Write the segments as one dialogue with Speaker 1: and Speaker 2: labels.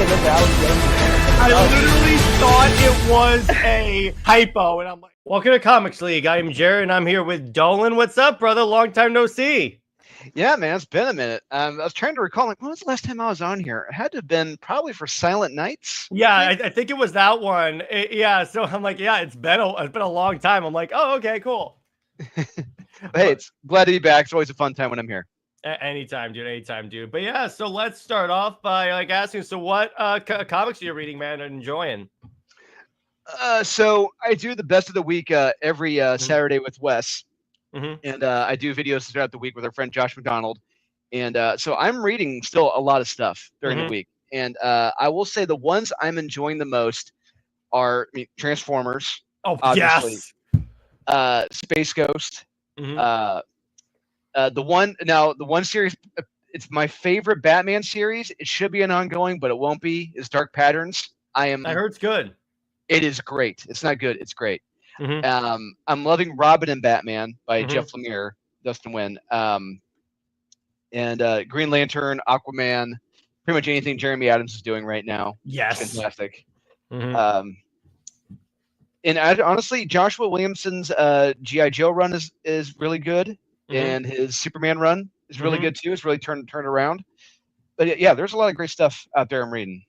Speaker 1: meant to Alex.
Speaker 2: I literally thought it was a typo, and I'm like, welcome to Comics League. I'm Jared, and I'm here with Dolan. What's up, brother? Long time no see.
Speaker 3: Yeah, man, it's been a minute. I was trying to recall, like, when was the last time I was on here? It had to have been probably for Silent Nights.
Speaker 2: Yeah, I think it was that one. Yeah, so I'm like, yeah, it's been a long time. I'm like, oh, okay, cool.
Speaker 3: Hey, it's glad to be back. It's always a fun time when I'm here.
Speaker 2: Anytime, dude. But yeah, so let's start off by like asking, so what comics are you reading, man, and enjoying?
Speaker 3: So I do the best of the week every Saturday with Wes. And I do videos throughout the week with our friend Josh McDonald. And so I'm reading still a lot of stuff during the week. And I will say the ones I'm enjoying the most are Transformers.
Speaker 2: Oh,
Speaker 3: obviously.
Speaker 2: Yes.
Speaker 3: Space Ghost. The one series, it's my favorite Batman series. It should be an ongoing, but it won't be, is Dark Patterns. I
Speaker 2: heard it's good.
Speaker 3: It is great. It's not good. It's great. I'm loving Robin and Batman by Jeff Lemire, Dustin Nguyen, and Green Lantern, Aquaman, pretty much anything Jeremy Adams is doing right now.
Speaker 2: Yes,
Speaker 3: it's fantastic. And honestly, Joshua Williamson's G.I. Joe run is really good, and his Superman run is really good too. It's really turned around. But yeah, there's a lot of great stuff out there I'm reading.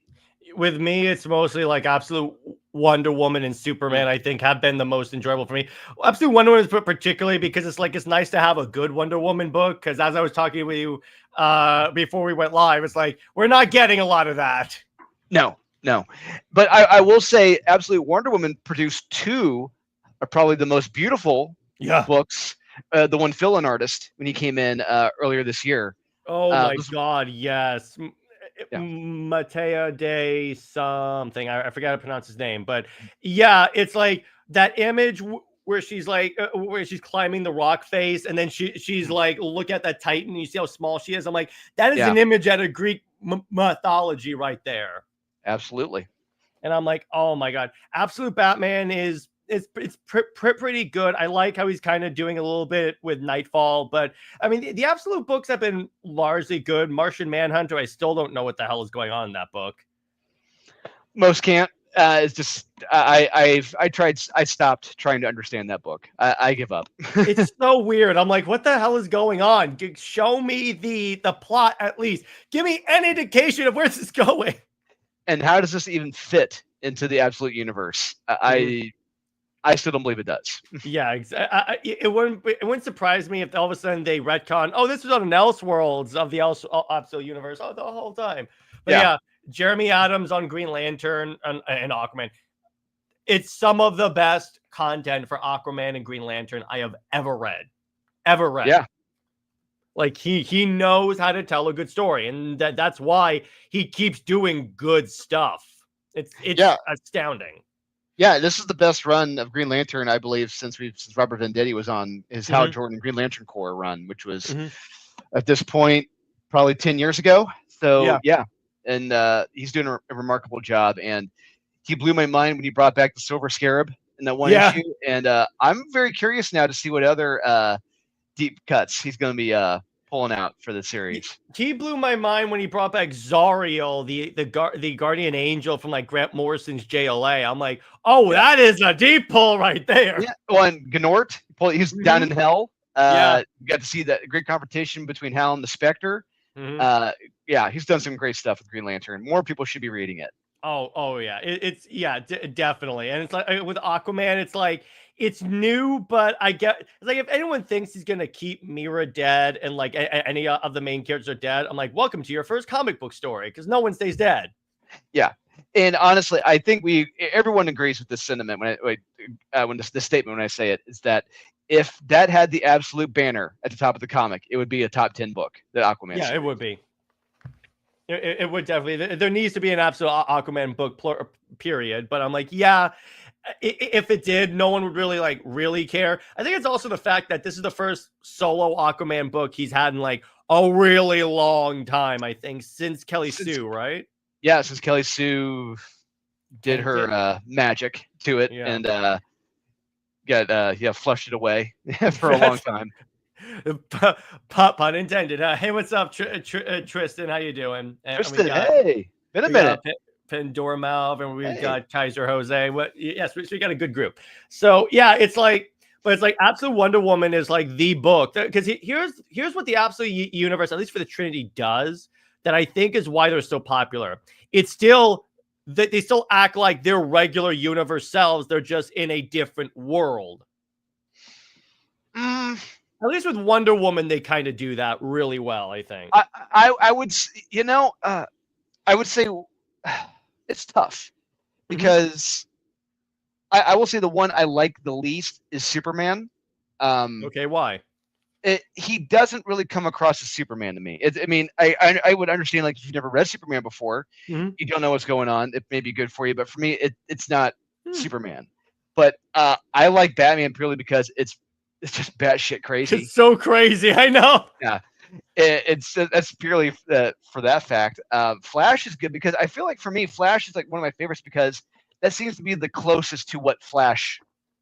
Speaker 2: With me, it's mostly like Absolute Wonder Woman and Superman, I think, have been the most enjoyable for me. Absolute Wonder Woman is particularly because it's nice to have a good Wonder Woman book. Because as I was talking with you before we went live, it's like we're not getting a lot of that.
Speaker 3: No. But I will say Absolute Wonder Woman produced two are probably the most beautiful books. The one Phil, an artist, when he came in earlier this year.
Speaker 2: Oh my God, yes. Matea de something. I forgot to pronounce his name, but yeah, it's like that image where she's like where she's climbing the rock face, and then she's like, look at that Titan. You see how small she is. I'm like, that is an image out of Greek mythology right there.
Speaker 3: Absolutely.
Speaker 2: And I'm like, oh my God, Absolute Batman is. It's pretty good. I like how he's kind of doing a little bit with Nightfall, but I mean, the Absolute books have been largely good. Martian Manhunter, I still don't know what the hell is going on in that book.
Speaker 3: Most can't. It's just I stopped trying to understand that book. I give up.
Speaker 2: It's so weird. I'm like, what the hell is going on? Show me the plot at least. Give me any indication of where this is going.
Speaker 3: And how does this even fit into the Absolute universe? I still don't believe it does.
Speaker 2: Yeah, it wouldn't surprise me if all of a sudden they retcon. Oh, this was on an Elseworlds of the Absolute universe. Oh, the whole time. But yeah, Jeremy Adams on Green Lantern and Aquaman. It's some of the best content for Aquaman and Green Lantern I have ever read. Yeah. Like he knows how to tell a good story, and that's why he keeps doing good stuff. It's astounding.
Speaker 3: Yeah, this is the best run of Green Lantern, I believe, since Robert Venditti was on his Hal Jordan Green Lantern Corps run, which was at this point probably 10 years ago. So yeah. And he's doing a remarkable job. And he blew my mind when he brought back the Silver Scarab in that one issue. And I'm very curious now to see what other deep cuts he's going to be pulling out for the series.
Speaker 2: He blew my mind when he brought back Zariel, the guardian angel from like Grant Morrison's JLA. I'm like, oh, that is a deep pull right there.
Speaker 3: Yeah. Well, and Gnort, he's down in hell. You got to see that great confrontation between Hal and the Spectre. Yeah, he's done some great stuff with Green Lantern. More people should be reading it.
Speaker 2: Oh yeah, definitely. And it's like with Aquaman, it's like it's new, but it's like if anyone thinks he's gonna keep Mira dead and like any of the main characters are dead, I'm like, welcome to your first comic book story, because no one stays dead.
Speaker 3: Yeah, and honestly, I think everyone agrees with this sentiment when this statement when I say it is that if that had the Absolute banner at the top of the comic, it would be a top 10 book. That Aquaman.
Speaker 2: Yeah, it would be. It would definitely. There needs to be an Absolute Aquaman book, period. But I'm like, yeah, if it did, no one would really care. I think it's also the fact that this is the first solo Aquaman book he's had in like a really long time. I think since Kelly Sue, right?
Speaker 3: Yeah, since Kelly Sue did her magic to it and flushed it away for a long time.
Speaker 2: Pun intended. Hey, what's up, Tristan? How you doing?
Speaker 3: Tristan, hey, been a minute.
Speaker 2: Pandora Malv, and we've got Kaiser Jose. Yes, we got a good group. So yeah, it's like, but it's like Absolute Wonder Woman is like the book, because here's what the Absolute Universe, at least for the Trinity, does that I think is why they're so popular. It's still that they still act like their regular universe selves. They're just in a different world. At least with Wonder Woman, they kind of do that really well, I think.
Speaker 3: I would, I would say it's tough because I will say the one I like the least is Superman.
Speaker 2: Okay, why?
Speaker 3: He doesn't really come across as Superman to me. I mean, I would understand, like, if you've never read Superman before, you don't know what's going on. It may be good for you, but for me, it's not Superman. But I like Batman purely because it's just batshit crazy.
Speaker 2: It's so crazy. I know.
Speaker 3: Yeah, that's purely for that fact. Flash is good because I feel like for me, Flash is like one of my favorites because that seems to be the closest to what Flash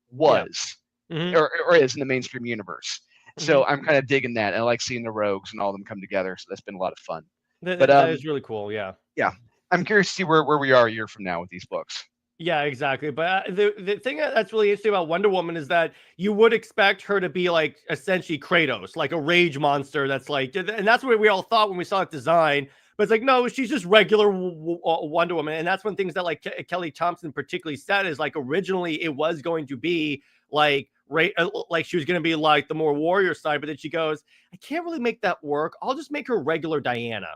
Speaker 3: was or is in the mainstream universe. So I'm kind of digging that. And I like seeing the Rogues and all of them come together. So that's been a lot of fun.
Speaker 2: That is really cool. Yeah.
Speaker 3: Yeah. I'm curious to see where we are a year from now with these books.
Speaker 2: Yeah, exactly. But the thing that's really interesting about Wonder Woman is that you would expect her to be like essentially Kratos, like a rage monster. That's like, and that's what we all thought when we saw it design. But it's like, no, she's just regular Wonder Woman. And that's one things that like Kelly Thompson particularly said is like originally it was going to be like she was going to be like the more warrior side. But then she goes, I can't really make that work. I'll just make her regular Diana.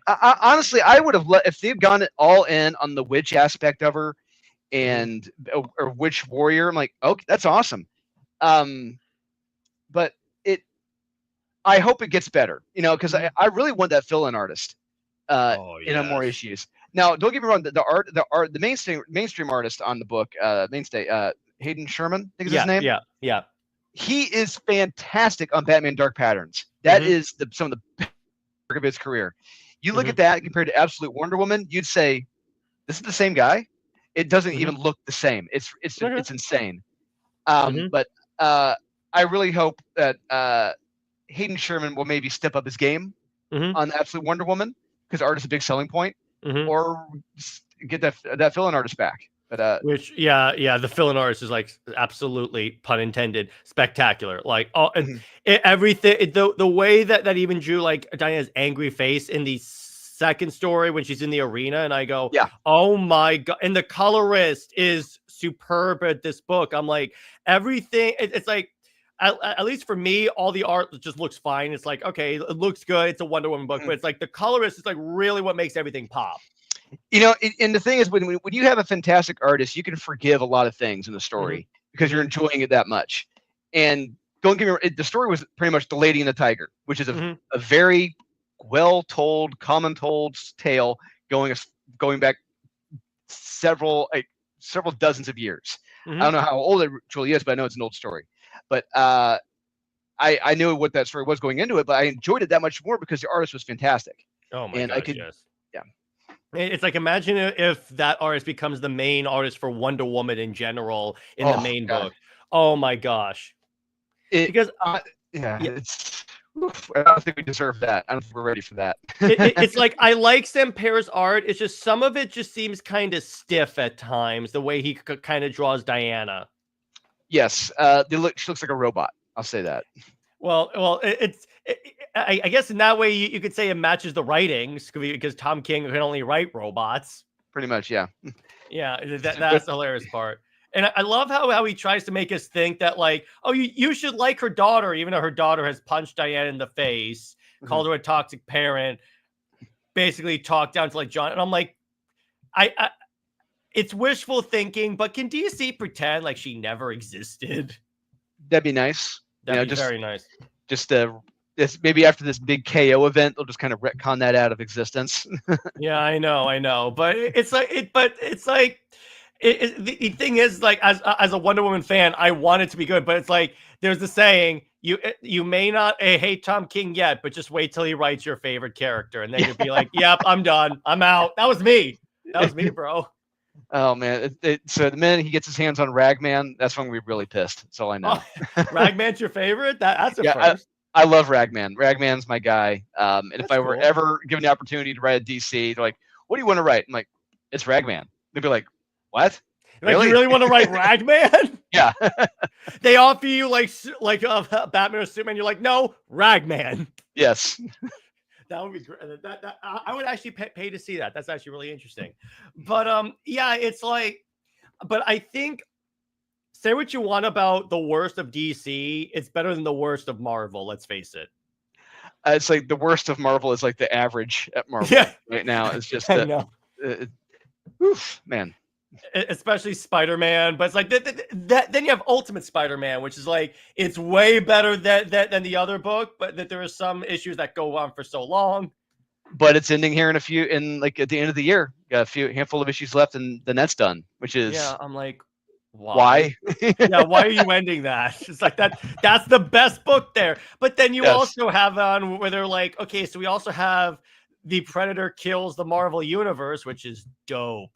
Speaker 3: Honestly, I would have if they've gone all in on the witch aspect of her and or witch warrior. I'm like, okay, that's awesome. But I hope it gets better, because I really want that fill-in artist in more issues. Now, don't get me wrong, the mainstream artist on the book, mainstay, Hayden Sherman, I think is his name.
Speaker 2: Yeah.
Speaker 3: He is fantastic on Batman Dark Patterns. That is some of the best work of his career. You look at that compared to Absolute Wonder Woman, you'd say, this is the same guy. It doesn't even look the same. It's insane. But I really hope that Hayden Sherman will maybe step up his game on Absolute Wonder Woman because art is a big selling point, or get that fill-in artist back. But
Speaker 2: the fill-in artist is like absolutely, pun intended, spectacular. Like everything, the way that even drew like Diana's angry face in the second story when she's in the arena, and I go, oh my god! And the colorist is superb at this book. I'm like, everything. It's like. At least for me, all the art just looks fine. It's like, okay, it looks good. It's a Wonder Woman book, but it's like the colorist is like really what makes everything pop.
Speaker 3: And the thing is, when you have a fantastic artist, you can forgive a lot of things in the story because you're enjoying it that much. And don't get me wrong, the story was pretty much The Lady and the Tiger, which is a very well-told, common-told tale going back several dozens of years. I don't know how old it truly is, but I know it's an old story. But I knew what that story was going into it, but I enjoyed it that much more because the artist was fantastic.
Speaker 2: Oh my gosh, yes. Yeah. It's like, imagine if that artist becomes the main artist for Wonder Woman in general in the main book. Oh my gosh.
Speaker 3: It's I don't think we deserve that. I don't think we're ready for that.
Speaker 2: It's like, I like Sampere's art. It's just some of it just seems kind of stiff at times, the way he kind of draws Diana.
Speaker 3: Yes, she looks like a robot. I'll say that.
Speaker 2: Well, I guess in that way you could say it matches the writings because Tom King can only write robots.
Speaker 3: Pretty much, yeah.
Speaker 2: Yeah, that's the hilarious part. And I love how he tries to make us think that like, oh, you should like her daughter, even though her daughter has punched Diana in the face, called her a toxic parent, basically talked down to like John. And I'm like, it's wishful thinking, but can DC pretend like she never existed?
Speaker 3: That'd be nice.
Speaker 2: That'd be very nice.
Speaker 3: Just maybe after this big KO event, they'll just kind of retcon that out of existence.
Speaker 2: Yeah, I know. But the thing is, like, as a Wonder Woman fan, I want it to be good. But it's like there's the saying, you may not hate Tom King yet, but just wait till he writes your favorite character, and then you'll be like, yep, I'm done, I'm out. That was me, bro.
Speaker 3: Oh man! So the minute he gets his hands on Ragman, that's when we're really pissed. That's all I know.
Speaker 2: Ragman's your favorite? That's a first.
Speaker 3: I love Ragman. Ragman's my guy. And if I were
Speaker 2: cool.
Speaker 3: ever given the opportunity to write a DC, they're like, "What do you want to write?" I'm like, "It's Ragman." They'd be like, "What?
Speaker 2: Like,
Speaker 3: Really?"
Speaker 2: you really want to write Ragman?
Speaker 3: Yeah.
Speaker 2: They offer you like Batman or Superman. You're like, no, Ragman.
Speaker 3: Yes.
Speaker 2: That would be great. I would actually pay to see that. That's actually really interesting. But yeah, it's like, but I think, say what you want about the worst of DC, it's better than the worst of Marvel. Let's face it.
Speaker 3: It's like the worst of Marvel is like the average at Marvel right now. It's just
Speaker 2: I know.
Speaker 3: Oof, man.
Speaker 2: Especially Spider-Man, but it's like that. Then you have Ultimate Spider-Man, which is like, it's way better than the other book, but that there are some issues that go on for so long.
Speaker 3: But it's ending here in like at the end of the year. Got a handful of issues left, and then that's done. Which is
Speaker 2: I'm like, why? Yeah, why are you ending that? It's like that's the best book there. But then you also have on where they're like, okay, so we also have the Predator kills the Marvel Universe, which is dope.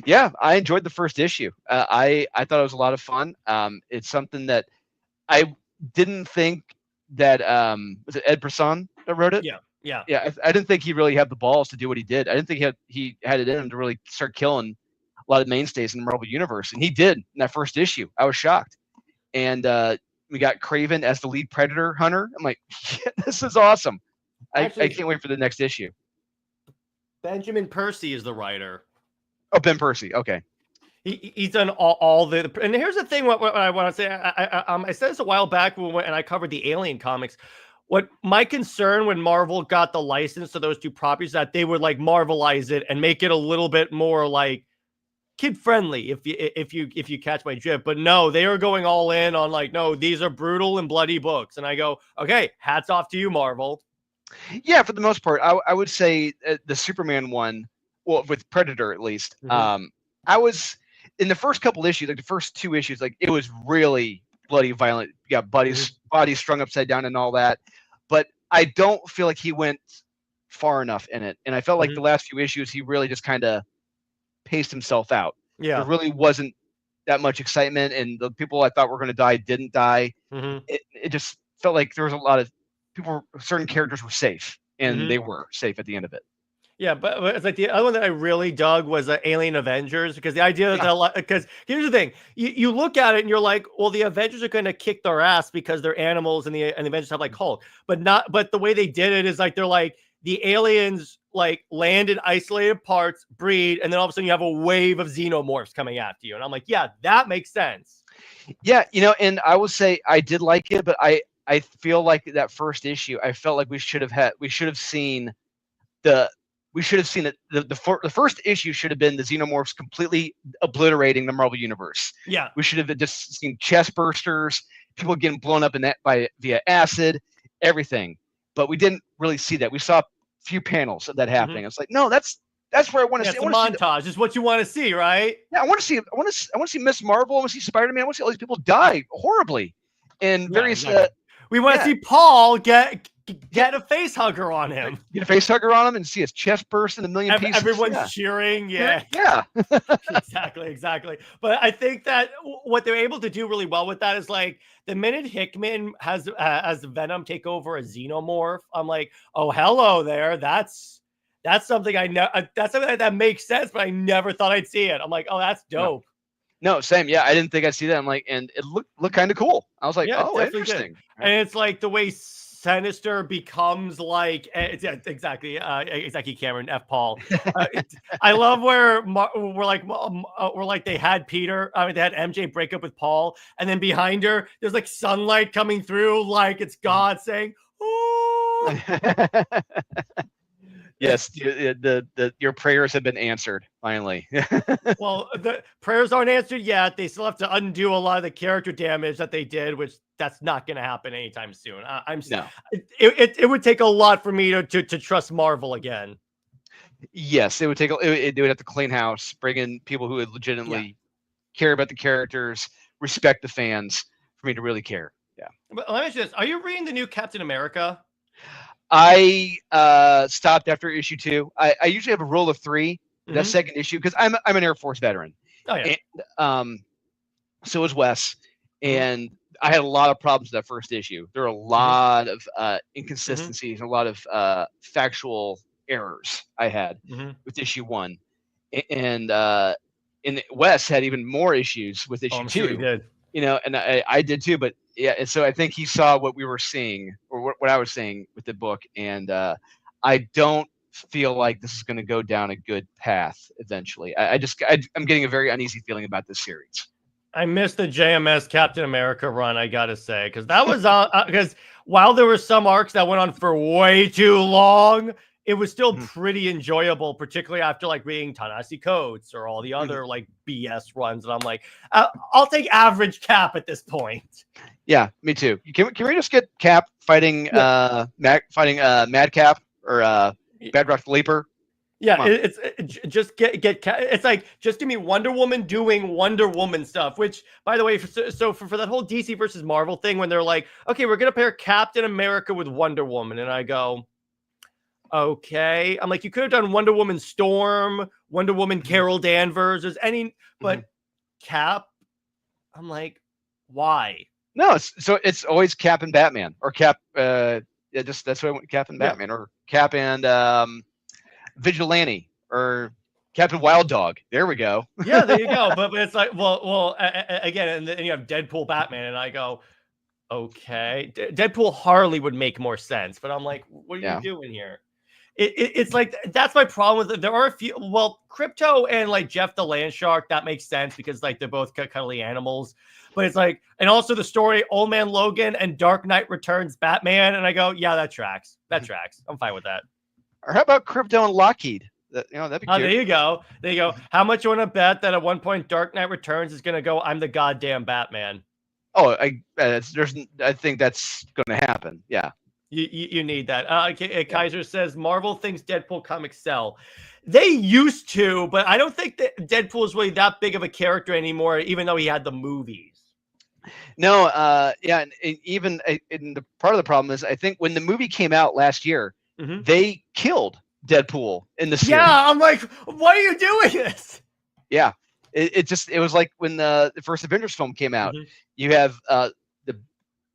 Speaker 3: Yeah, I enjoyed the first issue. I thought it was a lot of fun. It's something that I didn't think that was it Ed Brisson that wrote it?
Speaker 2: Yeah.
Speaker 3: I didn't think he really had the balls to do what he did. I didn't think he had it in him to really start killing a lot of mainstays in the Marvel Universe, and he did in that first issue. I was shocked. And we got Kraven as the lead Predator hunter. I'm like, yeah, this is awesome. Actually, I can't wait for the next issue.
Speaker 2: Benjamin Percy is the writer.
Speaker 3: Oh, Ben Percy. Okay.
Speaker 2: He's done all the. And here's the thing. What I want to say. I said this a while back and I covered the Alien comics. What my concern when Marvel got the license to those two properties, that they would like Marvelize it and make it a little bit more like kid friendly, if you catch my drift. But no, they are going all in on like, no, these are brutal and bloody books. And I go, okay, hats off to you, Marvel.
Speaker 3: Yeah, for the most part, I would say the Superman one, well, with Predator at least. Mm-hmm. I was in the first couple issues, like the first two issues, like it was really bloody, violent. You got bodies strung upside down and all that. But I don't feel like he went far enough in it. And I felt like the last few issues, he really just kind of paced himself out.
Speaker 2: Yeah.
Speaker 3: There really wasn't that much excitement, and the people I thought were going to die didn't die. It just felt like there was a lot of people, certain characters were safe, and they were safe at the end of it.
Speaker 2: Yeah, but it's like the other one that I really dug was Alien Avengers, because the idea that because here's the thing, you look at it and you're like, well, the Avengers are going to kick their ass because they're animals, and the Avengers have like Hulk, but the way they did it is like they're like the aliens like land in isolated parts, breed, and then all of a sudden you have a wave of xenomorphs coming after you, and I'm like, yeah, that makes sense.
Speaker 3: Yeah, and I will say I did like it, but I feel like that first issue, I felt like we should have seen it. The first issue should have been the xenomorphs completely obliterating the Marvel Universe.
Speaker 2: Yeah,
Speaker 3: we should have just seen chest bursters, people getting blown up via acid, everything. But we didn't really see that. We saw a few panels of that happening. It's like, no, that's where I want to see.
Speaker 2: It's a montage. Is what you want to see, right?
Speaker 3: Yeah, I want to see Miss Marvel. I want to see Spider-Man. I want to see all these people die horribly, and various.
Speaker 2: We want to see Paul get a face hugger on him.
Speaker 3: Get a face hugger on him and see his chest burst in a million pieces.
Speaker 2: Everyone's cheering. Yeah. Exactly. But I think that what they're able to do really well with that is like the minute Hickman has Venom take over a xenomorph, I'm like, oh, hello there. That's something I know. That's something that makes sense, but I never thought I'd see it. I'm like, oh, that's dope.
Speaker 3: No, same. Yeah, I didn't think I'd see that. I'm like, and it looked kind of cool. I was like, oh, interesting.
Speaker 2: And it's like the way Sinister becomes like, exactly Cameron F. Paul. I love where we're like they had Peter. I mean, they had MJ break up with Paul, and then behind her, there's like sunlight coming through, like it's God saying, "Oh."
Speaker 3: Yes, your prayers have been answered finally.
Speaker 2: Well, the prayers aren't answered yet. They still have to undo a lot of the character damage that they did, which that's not going to happen anytime soon. It would take a lot for me to trust Marvel again.
Speaker 3: Yes, it would take. It would have to clean house, bring in people who would legitimately care about the characters, respect the fans, for me to really care. Yeah.
Speaker 2: But let me ask you this: are you reading the new Captain America?
Speaker 3: I stopped after issue 2. I usually have a rule of 3. That second issue, because I'm an Air Force veteran.
Speaker 2: Oh yeah.
Speaker 3: And, so is Wes. And I had a lot of problems with that first issue. There are a lot of inconsistencies and a lot of factual errors I had with issue 1, and Wes had even more issues with issue 2.
Speaker 2: Sure he did.
Speaker 3: You know, and I did too. But yeah, and so I think he saw what we were seeing, or what I was saying with the book, and I don't feel like this is going to go down a good path eventually. I'm getting a very uneasy feeling about this series.
Speaker 2: I missed the JMS Captain America run, I gotta say, because that was because while there were some arcs that went on for way too long, it was still pretty enjoyable, particularly after like reading Ta-Nehisi Coates or all the other like BS runs. And I'm like, I'll take average Cap at this point.
Speaker 3: Yeah, me too. Can we just get Cap fighting Mad Cap or Bad Rock Leaper?
Speaker 2: Yeah, it's just get. It's like just give me Wonder Woman doing Wonder Woman stuff. Which, by the way, so for that whole DC versus Marvel thing, when they're like, okay, we're gonna pair Captain America with Wonder Woman, and I go, okay. I'm like, you could have done Wonder Woman Storm, Wonder Woman Carol Danvers, there's any, but Cap. I'm like, why?
Speaker 3: No, it's always Cap and Batman, or Cap. That's why I went Cap and Batman, or Cap and Vigilante, or Captain Wild Dog. There we go.
Speaker 2: Yeah, there you go. But it's like, well, again, and then you have Deadpool, Batman, and I go, okay, Deadpool Harley would make more sense. But I'm like, what are you doing here? It's like that's my problem with it. There are a few. Well, Crypto and like Jeff the Land Shark, that makes sense because like they're both cuddly animals. But it's like, and also the story Old Man Logan and Dark Knight Returns Batman, and I go, yeah, that tracks. That tracks. I'm fine with that.
Speaker 3: Or how about Crypto and Lockheed? That'd be cute.
Speaker 2: There you go. There you go. How much you want to bet that at one point Dark Knight Returns is going to go, I'm the goddamn Batman?
Speaker 3: Oh, I think that's going to happen. Yeah.
Speaker 2: You need that. Kaiser says Marvel thinks Deadpool comics sell. They used to, but I don't think that Deadpool is really that big of a character anymore, even though he had the movies.
Speaker 3: No, and even the part of the problem is I think when the movie came out last year, they killed Deadpool in the series.
Speaker 2: Yeah, I'm like, why are you doing this?
Speaker 3: Yeah, it was like when the first Avengers film came out. You have the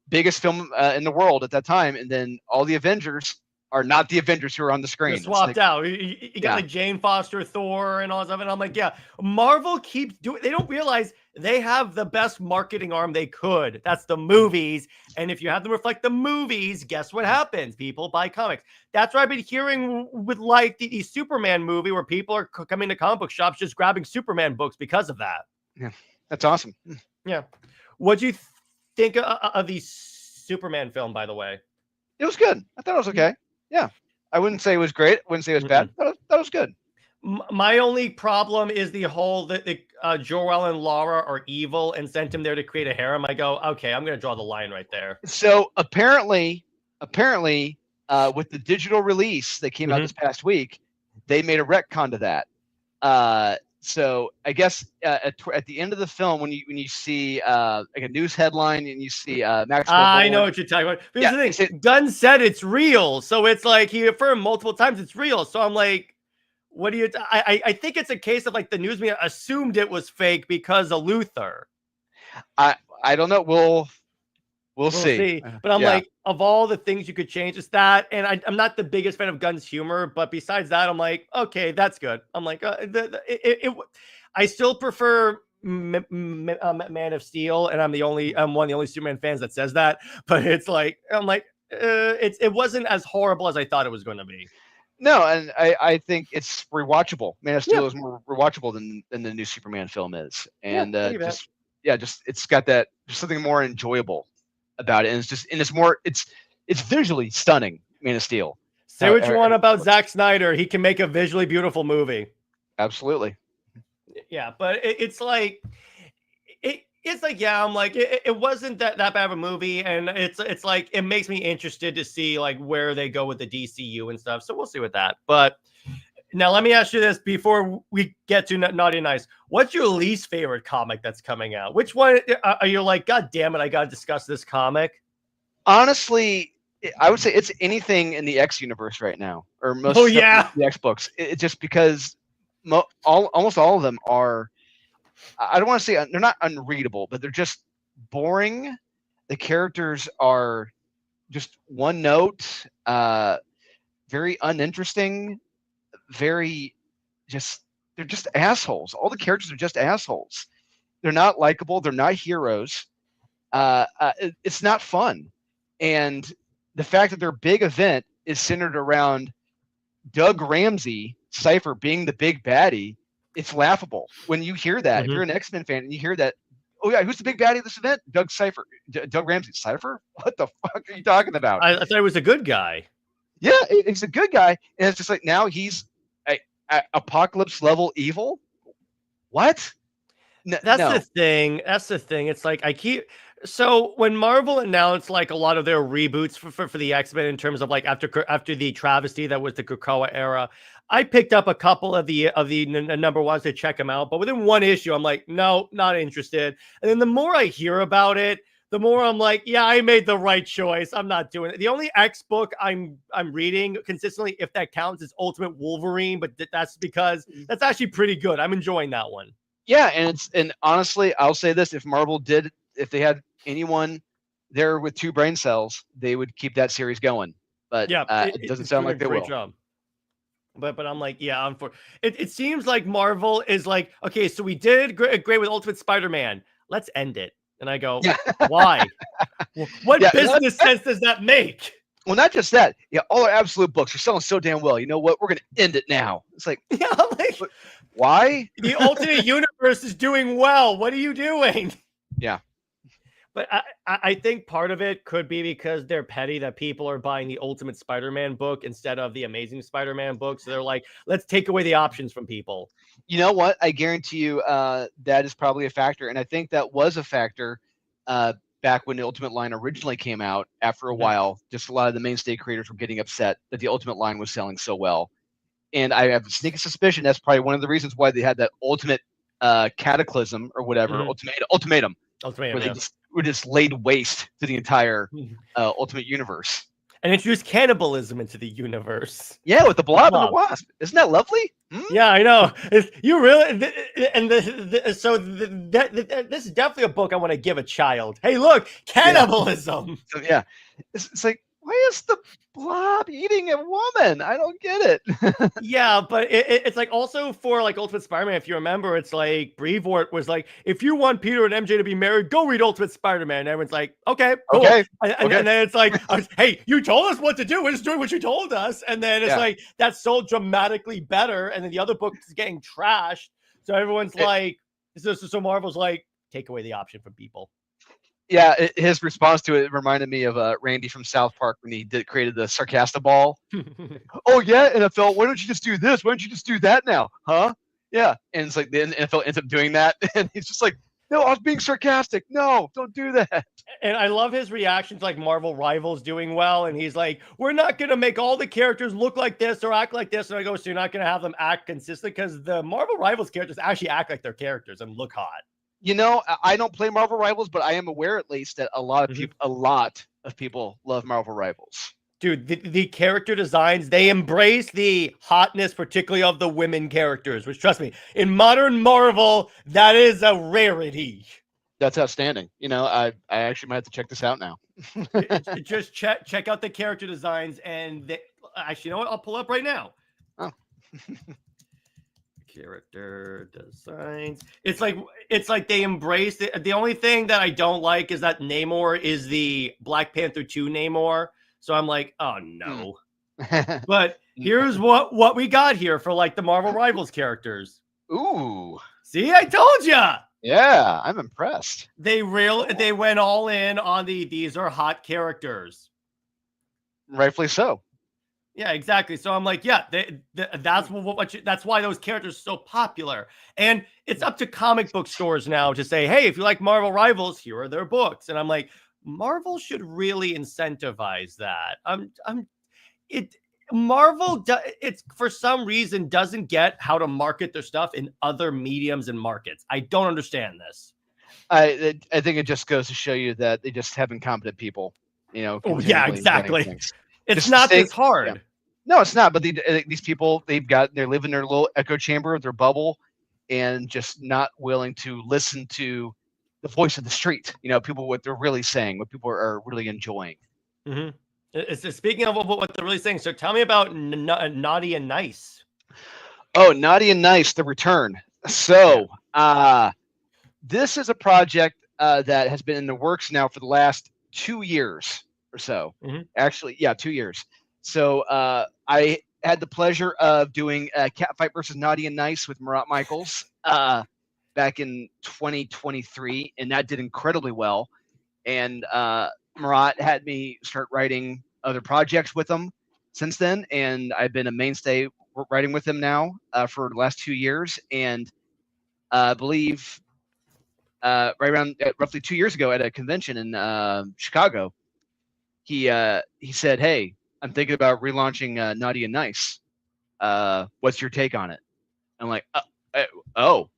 Speaker 3: biggest film in the world at that time, and then all the Avengers are not the Avengers who are on the screen.
Speaker 2: They're swapped out. You got like Jane Foster, Thor, and all that stuff. And I'm like, yeah, Marvel keeps doing. They don't realize they have the best marketing arm they could. That's the movies. And if you have them reflect the movies, guess what happens? People buy comics. That's what I've been hearing with like the Superman movie, where people are coming to comic book shops just grabbing Superman books because of that.
Speaker 3: Yeah, that's awesome.
Speaker 2: Yeah. What'd you think of the Superman film, by the way?
Speaker 3: It was good. I thought it was okay. Yeah. I wouldn't say it was great. I wouldn't say it was bad. That was good.
Speaker 2: My only problem is the whole that Jor-El and Lara are evil and sent him there to create a harem. I go, okay, I'm going to draw the line right there.
Speaker 3: So apparently, with the digital release that came out this past week, they made a retcon to that. So I guess at the end of the film, when you see like a news headline and you see Maxwell,
Speaker 2: I know what you're talking about. But here's the thing: Gunn said it's real, so it's like he affirmed multiple times it's real. So I'm like, what do you? I think it's a case of like the news media assumed it was fake because of Luthor.
Speaker 3: I don't know. We'll see.
Speaker 2: But I'm like, of all the things you could change, it's that. And I'm not the biggest fan of Gunn's humor, but besides that, I'm like, okay, that's good. I'm like, I still prefer Man of Steel, and I'm one of the only Superman fans that says that. But it's like, I'm like, it wasn't as horrible as I thought it was going to be.
Speaker 3: No, and I think it's rewatchable. Man of Steel is more rewatchable than the new Superman film is, and it's got that just something more enjoyable about it, and it's visually stunning. Man of Steel.
Speaker 2: Say what you want about Zack Snyder, he can make a visually beautiful movie.
Speaker 3: Absolutely.
Speaker 2: Yeah, but it's like I'm like it wasn't that bad of a movie, and it's like it makes me interested to see like where they go with the DCU and stuff. So we'll see with that. But now let me ask you this before we get to Naughty and Nice. What's your least favorite comic that's coming out? Which one are you like, God damn it, I got to discuss this comic?
Speaker 3: Honestly, I would say it's anything in the X universe right now, or most of the X books. It's just because almost all of them are, I don't want to say they're not unreadable, but they're just boring. The characters are just one note, very uninteresting, very they're just assholes. All the characters are just assholes. They're not likable. They're not heroes. It's not fun. And the fact that their big event is centered around Doug Ramsey, Cypher, being the big baddie, it's laughable. When you hear that, if you're an X-Men fan and you hear that, oh yeah, who's the big baddie of this event? Doug Ramsey. Cypher? What the fuck are you talking about?
Speaker 2: I thought he was a good guy.
Speaker 3: Yeah, he's a good guy. And it's just like, now he's a apocalypse level evil? What?
Speaker 2: That's the thing. It's like so when Marvel announced like a lot of their reboots for the X-Men in terms of like after the travesty that was the Krakoa era, I picked up a couple of the number ones to check them out, but within one issue, I'm like, no, not interested. And then the more I hear about it, the more I'm like, yeah, I made the right choice. I'm not doing it. The only X book I'm reading consistently, if that counts, is Ultimate Wolverine, but that's because that's actually pretty good. I'm enjoying that one.
Speaker 3: Yeah, and honestly, I'll say this: if they had anyone there with 2 brain cells, they would keep that series going. But yeah, it doesn't sound like they will.
Speaker 2: Job. But I'm like, yeah, I'm for it. It seems like Marvel is like, okay, so we did great with Ultimate Spider-Man. Let's end it. And I go, why? What business sense does that make?
Speaker 3: Well, not just that. Yeah, all our Absolute books are selling so damn well. You know what? We're going to end it now. It's like, why?
Speaker 2: The alternate universe is doing well. What are you doing?
Speaker 3: Yeah.
Speaker 2: But I think part of it could be because they're petty that people are buying the Ultimate Spider-Man book instead of the Amazing Spider-Man book. So they're like, let's take away the options from people.
Speaker 3: You know what? I guarantee you that is probably a factor. And I think that was a factor back when the Ultimate line originally came out. After a while, just a lot of the mainstay creators were getting upset that the Ultimate line was selling so well. And I have a sneaky suspicion that's probably one of the reasons why they had that Ultimate Cataclysm or whatever, Ultimatum. Where they just laid waste to the entire Ultimate Universe.
Speaker 2: And introduced cannibalism into the universe.
Speaker 3: Yeah, with the Blob and the Wasp. Isn't that lovely?
Speaker 2: Yeah, I know. You really, and this is definitely a book I want to give a child. Hey, look, cannibalism.
Speaker 3: So, yeah, it's like, why is the Blob eating a woman? I don't get it.
Speaker 2: Yeah, but it's like also for like Ultimate Spider-Man, if you remember, it's like Brevoort was like, if you want Peter and MJ to be married, go read Ultimate Spider-Man. And everyone's like, okay, cool.
Speaker 3: Okay.
Speaker 2: And then it's like, hey, you told us what to do. We're just doing what you told us. And then it's like, that's so dramatically better. And then the other book is getting trashed. So everyone's like, so Marvel's like, take away the option from people.
Speaker 3: Yeah, his response to it reminded me of Randy from South Park when he created the Sarcasta ball. Oh yeah, NFL, why don't you just do this? Why don't you just do that now? Huh? Yeah. And it's like the NFL ends up doing that. And he's just like, no, I was being sarcastic. No, don't do that.
Speaker 2: And I love his reactions like Marvel Rivals doing well. And he's like, we're not going to make all the characters look like this or act like this. And I go, so you're not going to have them act consistent? Because the Marvel Rivals characters actually act like their characters and look hot.
Speaker 3: You know, I don't play Marvel Rivals, but I am aware at least that a lot of people love Marvel Rivals.
Speaker 2: Dude, the character designs, they embrace the hotness, particularly of the women characters, which, trust me, in modern Marvel, that is a rarity.
Speaker 3: That's outstanding. You know, I actually might have to check this out now.
Speaker 2: Just check out the character designs, and actually, you know what? I'll pull up right now.
Speaker 3: Oh.
Speaker 2: Character designs. It's like they embrace it. The only thing that I don't like is that Namor is the Black Panther 2 Namor. So I'm like, oh no. But here's what we got here for like the Marvel Rivals characters.
Speaker 3: Ooh.
Speaker 2: See, I told ya.
Speaker 3: Yeah, I'm impressed.
Speaker 2: They went all in on these are hot characters.
Speaker 3: Rightfully so.
Speaker 2: Yeah, exactly. So I'm like, yeah, that's that's why those characters are so popular. And it's up to comic book stores now to say, hey, if you like Marvel Rivals, here are their books. And I'm like, Marvel should really incentivize that. Marvel, it's for some reason doesn't get how to market their stuff in other mediums and markets. I don't understand this.
Speaker 3: I think it just goes to show you that they just have incompetent people. You know.
Speaker 2: Oh yeah, exactly. It's not this hard.
Speaker 3: Yeah. No, it's not. But these people, they live in their little echo chamber of their bubble, and just not willing to listen to the voice of the street. People what they're really saying, what people are really enjoying.
Speaker 2: Speaking of what they're really saying, so tell me about Naughty and Nyce.
Speaker 3: Oh, Naughty and Nyce The Return. So this is a project that has been in the works now for the last 2 years or so. Actually, 2 years. So I had the pleasure of doing Catfight versus Naughty and Nyce with Murat Michaels back in 2023, and that did incredibly well. And Murat had me start writing other projects with him since then, and I've been a mainstay writing with him now for the last 2 years. And I believe right around roughly 2 years ago at a convention in Chicago, he said, "Hey, I'm thinking about relaunching Naughty and Nyce. What's your take on it?" I'm like, "Oh."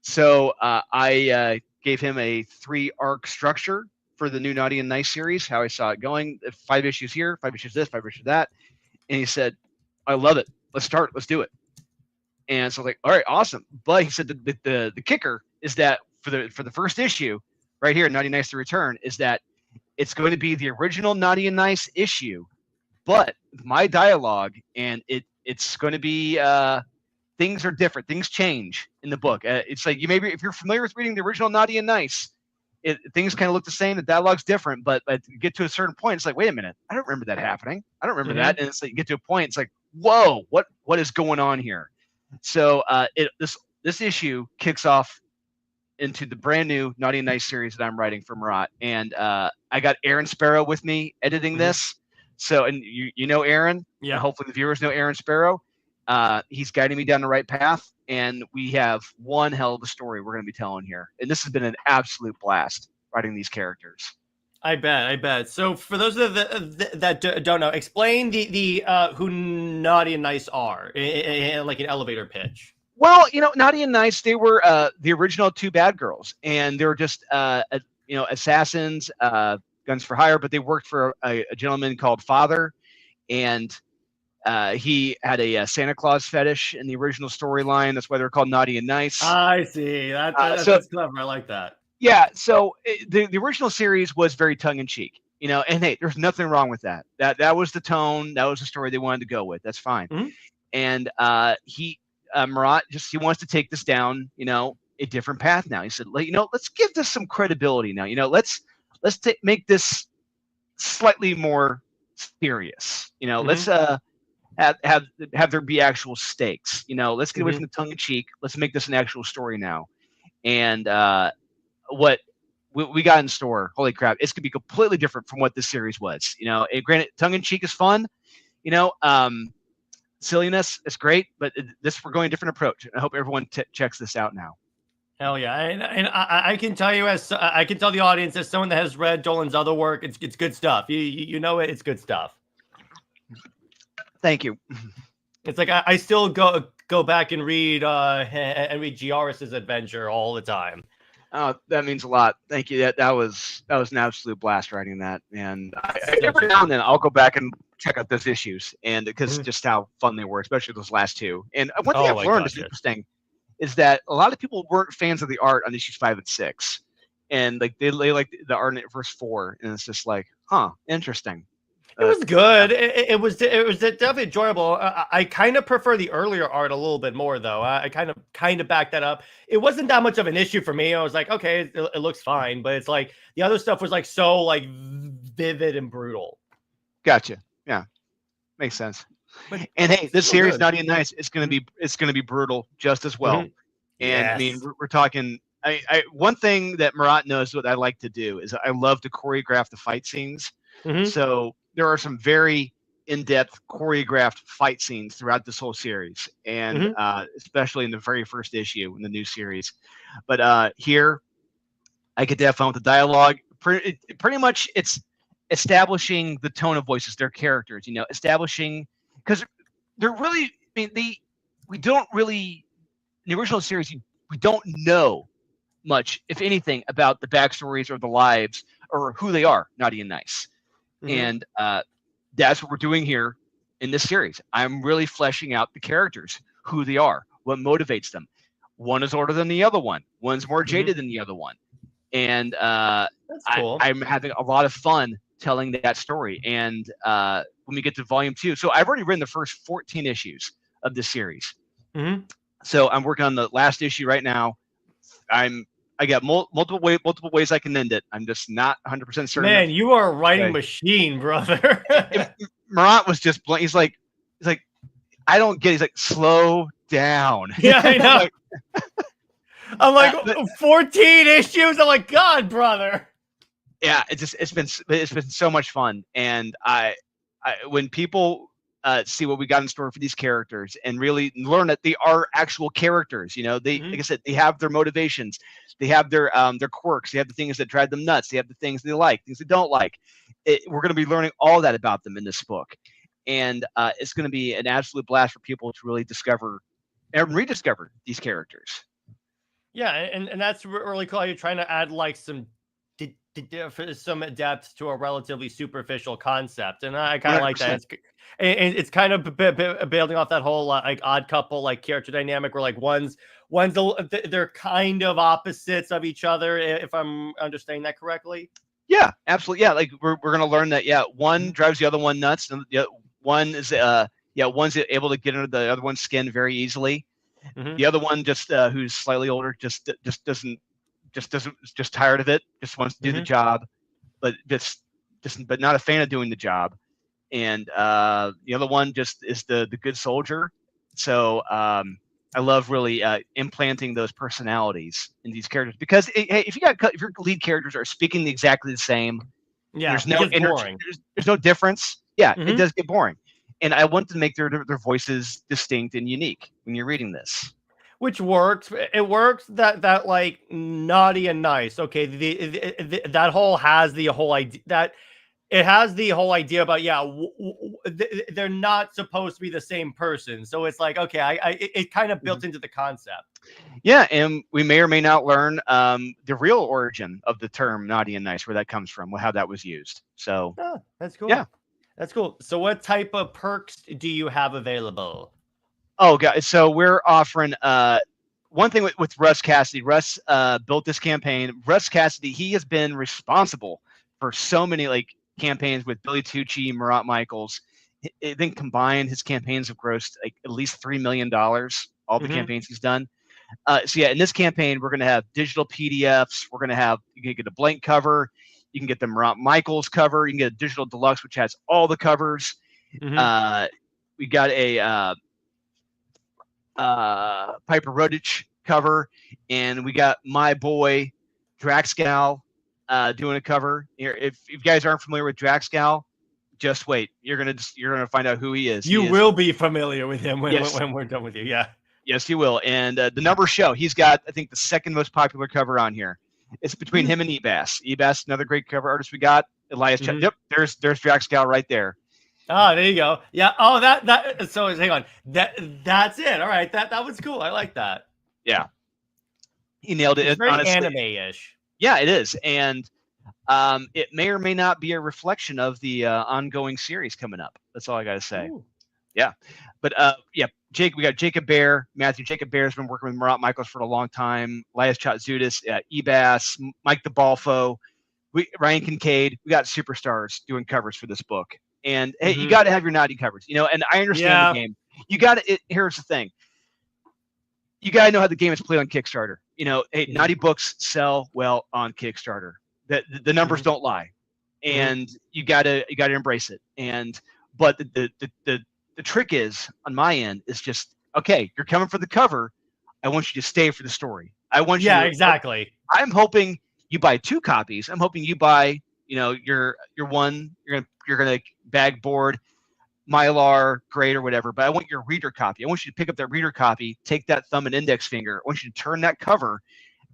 Speaker 3: So I gave him a 3-arc structure for the new Naughty and Nyce series, how I saw it going. 5 issues here, 5 issues this, 5 issues that. And he said, "I love it. Let's start. Let's do it." And so I was like, "All right, awesome." But he said the kicker is that for the first issue right here, Naughty and Nyce The Return, is that it's going to be the original Naughty and Nyce issue, but my dialogue, and it's going to be things are different. Things change in the book. It's like if you're familiar with reading the original Naughty and Nyce, things kind of look the same. The dialogue's different, but you get to a certain point, it's like, wait a minute, I don't remember that happening. I don't remember that. And it's like you get to a point, it's like, whoa, what is going on here? So this issue kicks off into the brand new Naughty and Nyce series that I'm writing for Murat, and I got Aaron Sparrow with me editing this. So, and you know Aaron, and hopefully the viewers know Aaron Sparrow. He's guiding me down the right path, and we have one hell of a story we're going to be telling here. And this has been an absolute blast writing these characters.
Speaker 2: I bet. So for those that don't know, explain the who Naughty and Nyce are, like an elevator pitch.
Speaker 3: Well, Naughty and Nyce, they were the original 2 bad girls, and they were just assassins, guns for hire, but they worked for a gentleman called Father, and he had a Santa Claus fetish in the original storyline. That's why they're called Naughty and Nyce.
Speaker 2: I see. That's clever. I like that.
Speaker 3: Yeah. So the original series was very tongue in cheek, and hey, there's nothing wrong with that. That was the tone. That was the story they wanted to go with. That's fine. And Murat he wants to take this down, a different path now. He said, let's give this some credibility now. Let's make this slightly more serious. Let's have there be actual stakes. Let's get away from the tongue in cheek. Let's make this an actual story now. And what we got in store, holy crap, it's gonna be completely different from what this series was. Granted, tongue in cheek is fun. Silliness is great, but we're going a different approach. I hope everyone checks this out now.
Speaker 2: Hell yeah, and I can tell you, as I can tell the audience, as someone that has read Dolan's other work, it's good stuff. It's good stuff.
Speaker 3: Thank you.
Speaker 2: It's like I still go back and read Giaris's adventure all the time.
Speaker 3: Oh, that means a lot. Thank you. That was an absolute blast writing that, and every now and then I'll go back and check out those issues, and because just how fun they were, especially those last 2. And one thing I've learned is interesting is that a lot of people weren't fans of the art on issues 5 and 6, and like they like the art in verse 4, and it's just like, interesting.
Speaker 2: It was good. It was definitely enjoyable. I kind of prefer the earlier art a little bit more, though. I kind of back that up. It wasn't that much of an issue for me. I was like, okay, it looks fine, but it's like the other stuff was like so like vivid and brutal.
Speaker 3: Gotcha. Yeah, makes sense. And hey, this series, Naughty and Nyce, it's gonna be brutal just as well. And I mean, we're talking. One thing that Murat knows what I like to do is I love to choreograph the fight scenes. So there are some very in-depth choreographed fight scenes throughout this whole series, and especially in the very first issue in the new series. But here, I get to have fun with the dialogue. Pretty much, it's establishing the tone of voices, their characters. Establishing, because they're really. I mean, we don't really in the original series. We don't know much, if anything, about the backstories or the lives or who they are, Naughty and Nyce. And that's what we're doing here in this series. I'm really fleshing out the characters, who they are, what motivates them. One is older than the other one. One's more jaded than the other one. and
Speaker 2: That's cool.
Speaker 3: I'm having a lot of fun telling that story. And when we get to volume 2, so I've already written the first 14 issues of this series. So I'm working on the last issue right now. I got multiple ways I can end it. I'm just not 100% certain.
Speaker 2: Man, you are a writing machine, brother.
Speaker 3: Murat was just blank. He's like, I don't get it. He's like, slow down.
Speaker 2: Yeah, I know. I'm like 14 issues. I'm like, God, brother.
Speaker 3: Yeah, it's been so much fun. And I when people see what we got in store for these characters and really learn that they are actual characters, they like I said, they have their motivations, they have their quirks, they have the things that drive them nuts, they have the things they like, things they don't like. We're going to be learning all that about them in this book, and it's going to be an absolute blast for people to really discover and rediscover these characters.
Speaker 2: Yeah, and that's really cool. You're trying to add like some depth to a relatively superficial concept, and I kind of like that. It's kind of building off that whole like odd couple like character dynamic, where like one's they're kind of opposites of each other, if I'm understanding that correctly.
Speaker 3: Yeah, absolutely. Yeah, like we're gonna learn that. Yeah, one drives the other one nuts, and the one is one's able to get under the other one's skin very easily. The other one who's slightly older just tired of it, just wants to do the job, but but not a fan of doing the job. And the other one just is the good soldier. So I love really implanting those personalities in these characters, because if your lead characters are speaking exactly the same, there's no boring. There's no difference. Yeah, it does get boring. And I want to make their voices distinct and unique when you're reading this.
Speaker 2: Which works. It works that like Naughty and Nyce. Okay, that whole has the whole idea that it has the whole idea about they're not supposed to be the same person. So it's like, okay, it kind of built into the concept.
Speaker 3: Yeah, and we may or may not learn the real origin of the term Naughty and Nyce, where that comes from, how that was used. So
Speaker 2: that's cool.
Speaker 3: Yeah,
Speaker 2: that's cool. So what type of perks do you have available?
Speaker 3: Oh, guys, so we're offering one thing with Russ Cassidy. Russ built this campaign. Russ Cassidy, he has been responsible for so many like campaigns with Billy Tucci, Murat Michaels. I think combined, his campaigns have grossed like at least $3 million. All the campaigns he's done. So yeah, in this campaign, we're going to have digital PDFs. We're going to have, you can get a blank cover. You can get the Murat Michaels cover. You can get a digital deluxe, which has all the covers. We got a Piper Rodich cover, and we got my boy Draxgal doing a cover. If you guys aren't familiar with Draxgal, just wait. You're gonna find out who he is.
Speaker 2: You will be familiar with him when we're done with you. Yeah.
Speaker 3: Yes, you will. And the numbers show he's got, I think, the second most popular cover on here. It's between him and Ebass. Ebass, another great cover artist we got. Elias, yep, there's Draxgal right there.
Speaker 2: Oh, there you go. Yeah. Oh, that. So hang on. That's it. All right. That was cool. I like that.
Speaker 3: Yeah. He nailed it.
Speaker 2: It's very anime-ish.
Speaker 3: Yeah, it is, and it may or may not be a reflection of the ongoing series coming up. That's all I gotta say. Ooh. Yeah, but yeah, we got Jacob Bear, Matthew. Jacob Bear has been working with Murat Michaels for a long time. Elias Chatzudis, Ebass, Mike the Balfo, Ryan Kincaid. We got superstars doing covers for this book. And hey, you got to have your Naughty covers, and I understand the game. You got to. Here's the thing. You got to know how the game is played on Kickstarter. Hey, Naughty books sell well on Kickstarter. The numbers don't lie, and you got to embrace it. But the trick is on my end is just, okay, you're coming for the cover. I want you to stay for the story. I want you. Yeah,
Speaker 2: exactly.
Speaker 3: I'm hoping you buy 2 copies. I'm hoping you buy, your one. You're gonna bag board, Mylar, grade, or whatever. But I want your reader copy. I want you to pick up that reader copy, take that thumb and index finger. I want you to turn that cover,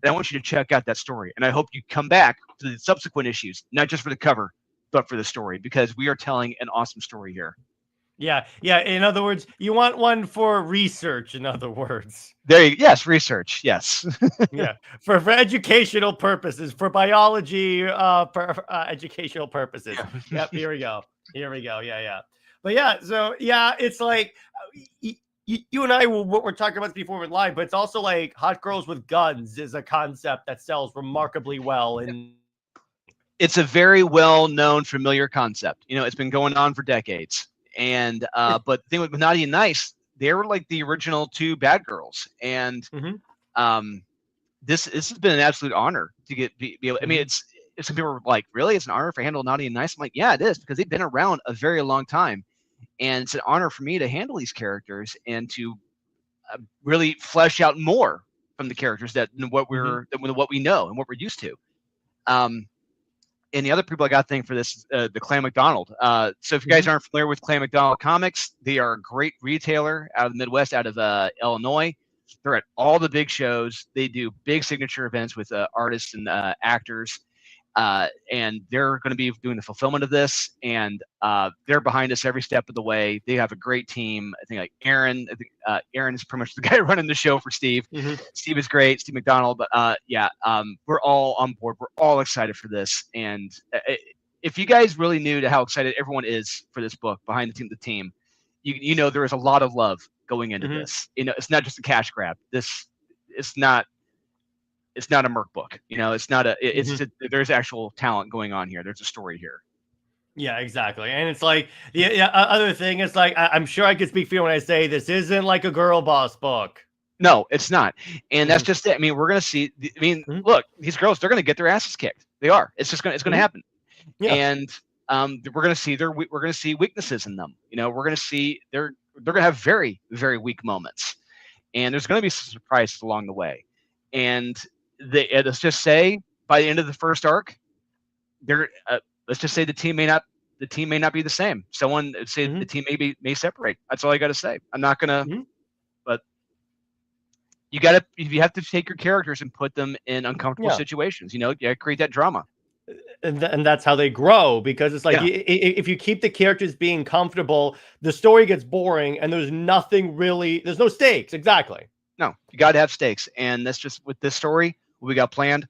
Speaker 3: and I want you to check out that story. And I hope you come back to the subsequent issues, not just for the cover, but for the story, because we are telling an awesome story here.
Speaker 2: Yeah. In other words, you want one for research. In other words,
Speaker 3: yes, research. Yes.
Speaker 2: Yeah, for educational purposes, for biology, for educational purposes. Yep. Here we go. Yeah. But yeah, so yeah, it's like you and I were talking about this before we were live, but it's also like hot girls with guns is a concept that sells remarkably well. And
Speaker 3: it's a very well-known, familiar concept. It's been going on for decades. And but the thing with Notti and Nyce, they were like the original two bad girls. And this has been an absolute honor to be able. I mean, it's some people were like, really, it's an honor for handle Notti and Nyce. I'm like, yeah, it is, because they've been around a very long time, and it's an honor for me to handle these characters and to really flesh out more from the characters than what what we know and what we're used to. And the other people I got to thank for this, the Clan McDonald. So if you guys aren't familiar with Clan McDonald Comics, they are a great retailer out of the Midwest, out of Illinois. They're at all the big shows. They do big signature events with artists and actors. And they're going to be doing the fulfillment of this. And they're behind us every step of the way. They have a great team. I think like Aaron. I think Aaron is pretty much the guy running the show for Steve. Steve is great, Steve McDonald. But we're all on board. We're all excited for this. And if you guys really knew how excited everyone is for this book behind the team, you know there is a lot of love going into this. It's not just a cash grab. It's not a Merc book. It's not there's actual talent going on here. There's a story here.
Speaker 2: Yeah, exactly. And it's like the other thing is like, I'm sure I can speak for you when I say this isn't like a girl boss book.
Speaker 3: No, it's not. And that's just it. I mean, we're going to see, look, these girls, they're going to get their asses kicked. They are. It's going to happen. Yeah. And we're going to see we're going to see weaknesses in them. We're going to see they're going to have very, very weak moments. And there's going to be some surprises along the way. And let's just say by the end of the first arc, let's just say the team may not be the same. Someone say the team may separate. That's all I got to say. I'm not gonna, but you have to take your characters and put them in uncomfortable situations. You gotta create that drama.
Speaker 2: And that's how they grow, because it's like if you keep the characters being comfortable, the story gets boring and there's no stakes. Exactly.
Speaker 3: No, you got to have stakes. And that's just with this story, what we got planned,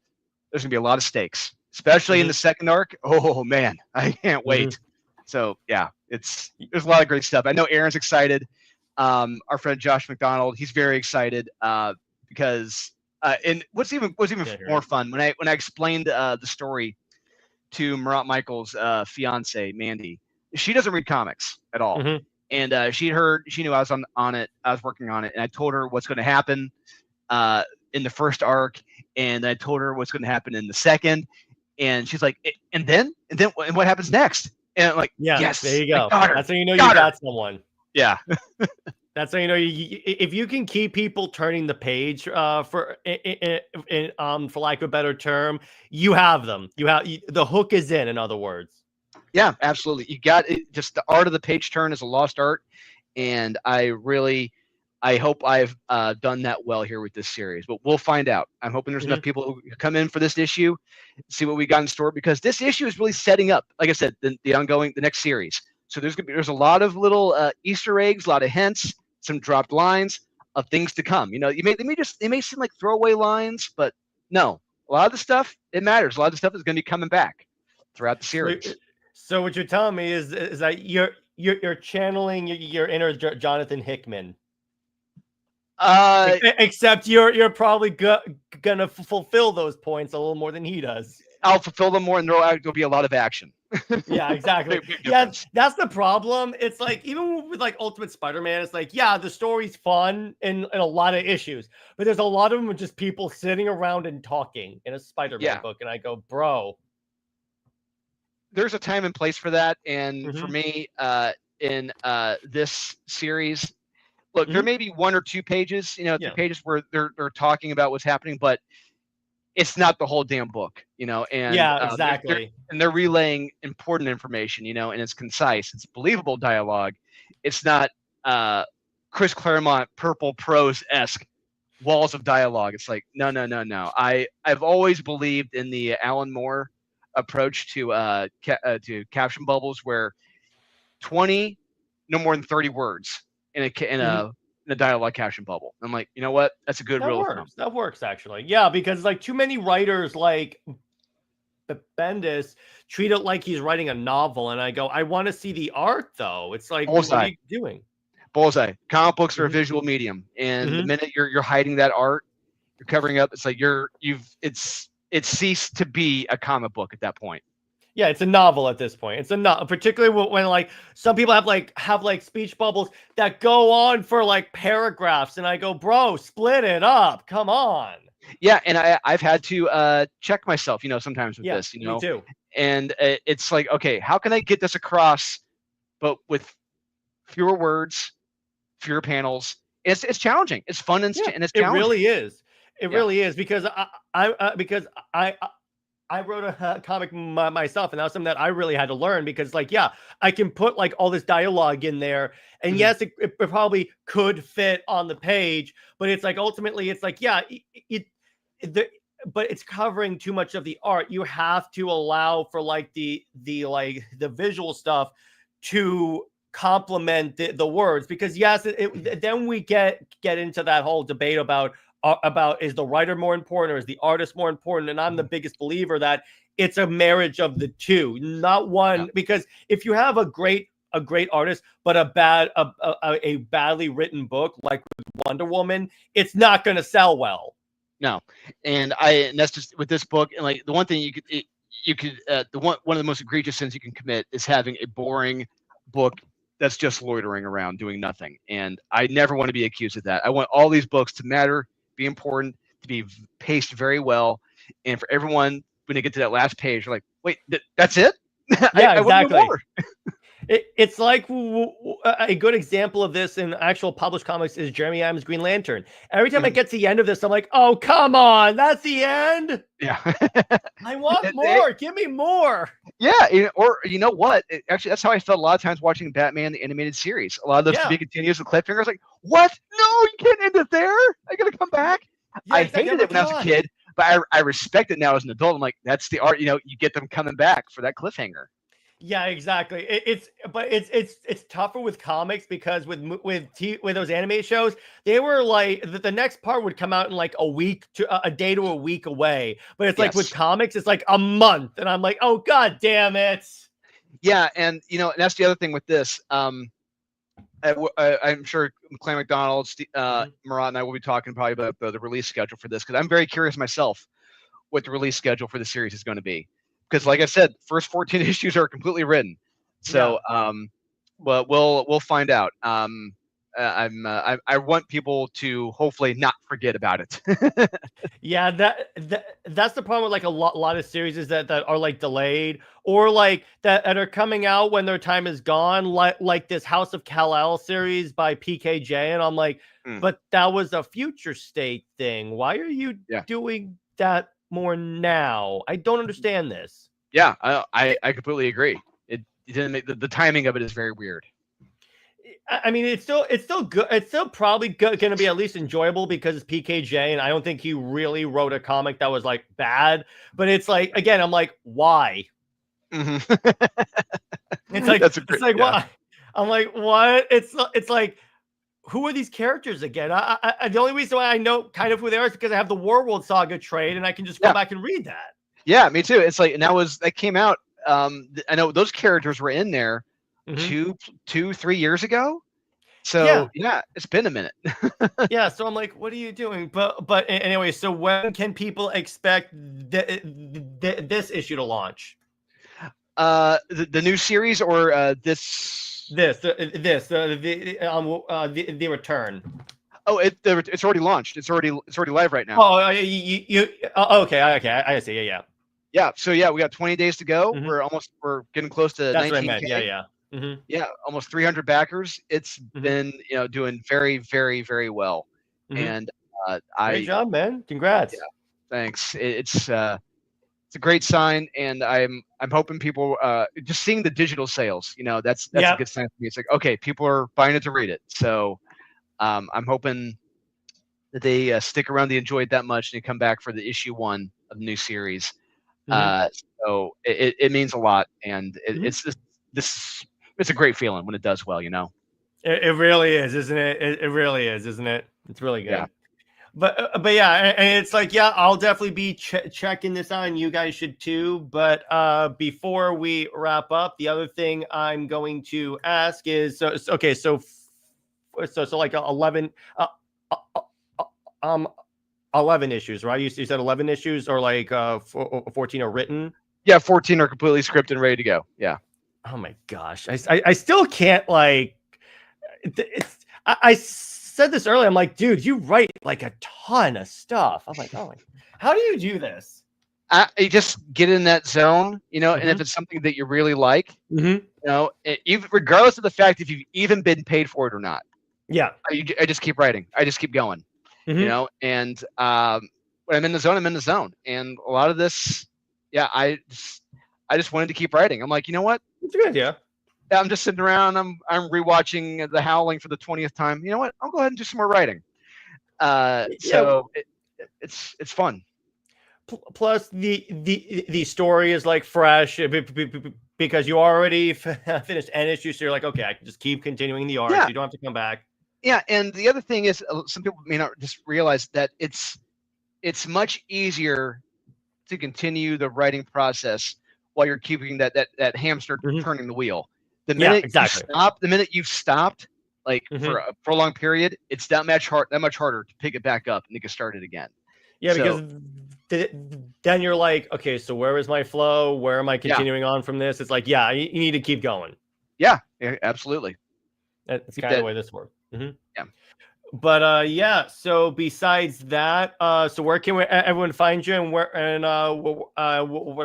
Speaker 3: there's going to be a lot of stakes, especially in the second arc. Oh, man, I can't wait. So, yeah, there's a lot of great stuff. I know Aaron's excited. Our friend Josh McDonald, he's very excited because and what's even more fun, when I explained the story to Marat Michael's fiance, Mandy, she doesn't read comics at all. And she knew I was on it. I was working on it, and I told her what's going to happen in the first arc, and I told her what's going to happen in the second, and she's like, and what happens next? And I'm like, yes,
Speaker 2: there you go. That's how you know you got someone.
Speaker 3: Yeah.
Speaker 2: That's how you know if you can keep people turning the page for lack of a better term, you have them. The hook is in other words.
Speaker 3: Yeah, absolutely. You got it. Just the art of the page turn is a lost art, and I hope I've done that well here with this series. But we'll find out. I'm hoping there's enough people who come in for this issue, see what we got in store, because this issue is really setting up, like I said, the next series. So there's a lot of little Easter eggs, a lot of hints, some dropped lines of things to come. They may seem like throwaway lines, but no, a lot of the stuff, it matters. A lot of the stuff is going to be coming back throughout the series.
Speaker 2: So what you're telling me is that you're channeling your inner Jonathan Hickman. Except you're probably gonna fulfill those points a little more than he does.
Speaker 3: I'll fulfill them more, and there'll be a lot of action.
Speaker 2: Yeah, exactly. Yeah, that's the problem. It's like, even with like Ultimate Spider-Man, it's like, yeah, the story's fun and a lot of issues, but there's a lot of them with just people sitting around and talking in a Spider-Man book, and I go, bro.
Speaker 3: There's a time and place for that, and for me, in this series, look, there may be 1 or 2 pages, 2 pages where they're talking about what's happening, but it's not the whole damn book, and
Speaker 2: exactly.
Speaker 3: They're relaying important information, and it's concise, it's believable dialogue. It's not Chris Claremont purple prose-esque walls of dialogue. It's like, no. I've always believed in the Alan Moore approach to caption bubbles, where 20, no more than 30 words in a dialogue caption bubble. I'm like, you know what? That's a good rule of thumb.
Speaker 2: That works, actually. Yeah, because like too many writers like Bendis treat it like he's writing a novel, and I go, I want to see the art though. It's like, what are you doing?
Speaker 3: bullseye. Comic books are a visual medium, and the minute you're hiding that art, you're covering up. It's like it's ceased to be a comic book at that point.
Speaker 2: Yeah, it's a novel at this point. It's a novel, particularly when like some people have like speech bubbles that go on for like paragraphs, and I go, bro, split it up. Come on.
Speaker 3: Yeah, and I've had to check myself, sometimes with this,
Speaker 2: me too.
Speaker 3: And it's like, okay, how can I get this across, but with fewer words, fewer panels? It's challenging. It's fun and it's challenging.
Speaker 2: It really is. It really is, because I wrote a comic myself, and that was something that I really had to learn, because like, I can put like all this dialogue in there, and yes, it probably could fit on the page, but it's like, ultimately it's like, but it's covering too much of the art. You have to allow for like the visual stuff to complement the words, because yes, then we get into that whole debate about is the writer more important or is the artist more important? And I'm the biggest believer that it's a marriage of the two, not one. Because if you have a great artist but a badly written book like Wonder Woman, it's not going to sell well.
Speaker 3: No, and that's just with this book. And like, the one thing one of the most egregious sins you can commit is having a boring book that's just loitering around doing nothing. And I never want to be accused of that. I want all these books to matter, be important, to be paced very well, and for everyone, when they get to that last page, you're like, wait, that's it?
Speaker 2: Yeah, exactly. It's like a good example of this in actual published comics is Jeremy Adams' Green Lantern. Every time I get to the end of this, I'm like, oh, come on, that's the end?
Speaker 3: Yeah.
Speaker 2: I want more. Give me more.
Speaker 3: Yeah, or you know what? Actually, that's how I felt a lot of times watching Batman, the animated series. A lot of those to be continuous with cliffhangers. Like, what? No, you can't end it there. I got to come back. Yeah, I hated it when I was a kid, but I respect it now as an adult. I'm like, that's the art. You get them coming back for that cliffhanger.
Speaker 2: Yeah, exactly. It's tougher with comics, because with those anime shows, they were like the next part would come out in like a day to a week away. But it's like with comics, it's like a month, and I'm like, oh, god damn it.
Speaker 3: Yeah, and and that's the other thing with this. I'm sure Clay McDonald, Murat, and I will be talking probably about the release schedule for this, because I'm very curious myself what the release schedule for the series is going to be. Because, like I said, first 14 issues are completely written, so but we'll find out. I want people to hopefully not forget about it.
Speaker 2: Yeah, that's the problem with like a lot of series is that are like delayed, or like that are coming out when their time is gone, like this House of Kal-El series by PKJ, and I'm like, but that was a future state thing. Why are you doing that more now? I don't understand this.
Speaker 3: Yeah, I completely agree. It didn't make the timing of it is very weird.
Speaker 2: I mean, it's still good. It's still probably going to be at least enjoyable because it's PKJ, and I don't think he really wrote a comic that was like bad. But it's like, again, I'm like, why? It's like why? I'm like, what? It's like, who are these characters again? The only reason why I know kind of who they are is because I have the Warworld Saga trade, and I can just go back and read that.
Speaker 3: Yeah, me too. It's like, and that came out. I know those characters were in there 2-3 years ago. So yeah, it's been a minute.
Speaker 2: Yeah, so I'm like, what are you doing? But anyway, so when can people expect this issue to launch?
Speaker 3: The new series, or
Speaker 2: the return.
Speaker 3: Oh, it's already launched. It's already live right now.
Speaker 2: Oh, okay. I see. Yeah.
Speaker 3: Yeah. So yeah, we got 20 days to go. We're getting close to 19K. Yeah, almost 300 backers. It's been doing very, very, very well. And
Speaker 2: great job, man. Congrats.
Speaker 3: Yeah, thanks. It's a great sign, and I'm hoping people just seeing the digital sales. That's a good sign for me. It's like, okay, people are buying it to read it. So I'm hoping that they stick around, they enjoy it that much, and they come back for the issue 1 of the new series. So it means a lot, and it's a great feeling when it does well.
Speaker 2: It really is, isn't it? It really is, isn't it? It's really good.
Speaker 3: Yeah.
Speaker 2: But yeah, and it's like, I'll definitely be checking this out, and you guys should too. But before we wrap up, the other thing I'm going to ask is, so so like 11 11 issues, right? You said 11 issues, or like 14 are written.
Speaker 3: Yeah, 14 are completely scripted and ready to go. Yeah.
Speaker 2: Oh my gosh, I still can't, like, I said this earlier. I'm like, dude, you write like a ton of stuff. I'm like, oh, how do you do this?
Speaker 3: You just get in that zone, and if it's something that you really like, even regardless of the fact if you've even been paid for it or not.
Speaker 2: Yeah.
Speaker 3: I just keep writing. I just keep going, and when I'm in the zone, I'm in the zone. And a lot of this, I just wanted to keep writing. I'm like, you know what?
Speaker 2: It's a good idea.
Speaker 3: I'm just sitting around. I'm rewatching The Howling for the 20th time. You know what? I'll go ahead and do some more writing. So it's fun.
Speaker 2: Plus the story is like fresh because you already finished an issue, so you're like, okay, I can just keep continuing the arc. So you don't have to come back.
Speaker 3: Yeah, and the other thing is, some people may not just realize that it's much easier to continue the writing process while you're keeping that hamster turning the wheel. The minute the minute you've stopped, like for a prolonged period, it's that much harder to pick it back up and to get started again.
Speaker 2: Yeah, because then you're like, okay, so where is my flow? Where am I continuing on from this? It's like, you need to keep going.
Speaker 3: Yeah, absolutely.
Speaker 2: That's kind of the way this works. Yeah. But so besides that, so where can everyone find you, and what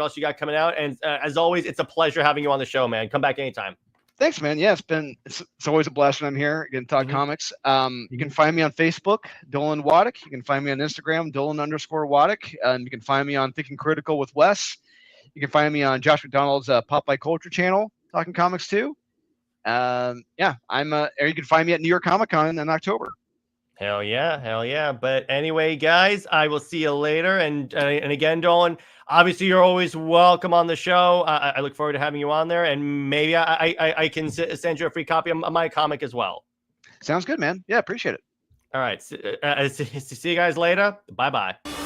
Speaker 2: else you got coming out? And as always, it's a pleasure having you on the show, man. Come back anytime.
Speaker 3: Thanks, man. Yeah, it's always a blast when I'm here. Again, talk comics. You can find me on Facebook, Dolan Waddick. You can find me on Instagram, Dolan_Waddick. You can find me on Thinking Critical with Wes. You can find me on Josh McDonald's Pop by Culture channel, talking comics too. Or you can find me at New York Comic Con in October.
Speaker 2: Hell yeah. But anyway, guys, I will see you later. And again, Dolan, obviously you're always welcome on the show. I look forward to having you on there, and maybe I can send you a free copy of my comic as well.
Speaker 3: Sounds good, man. Yeah, appreciate it.
Speaker 2: All right. See you guys later. Bye-bye.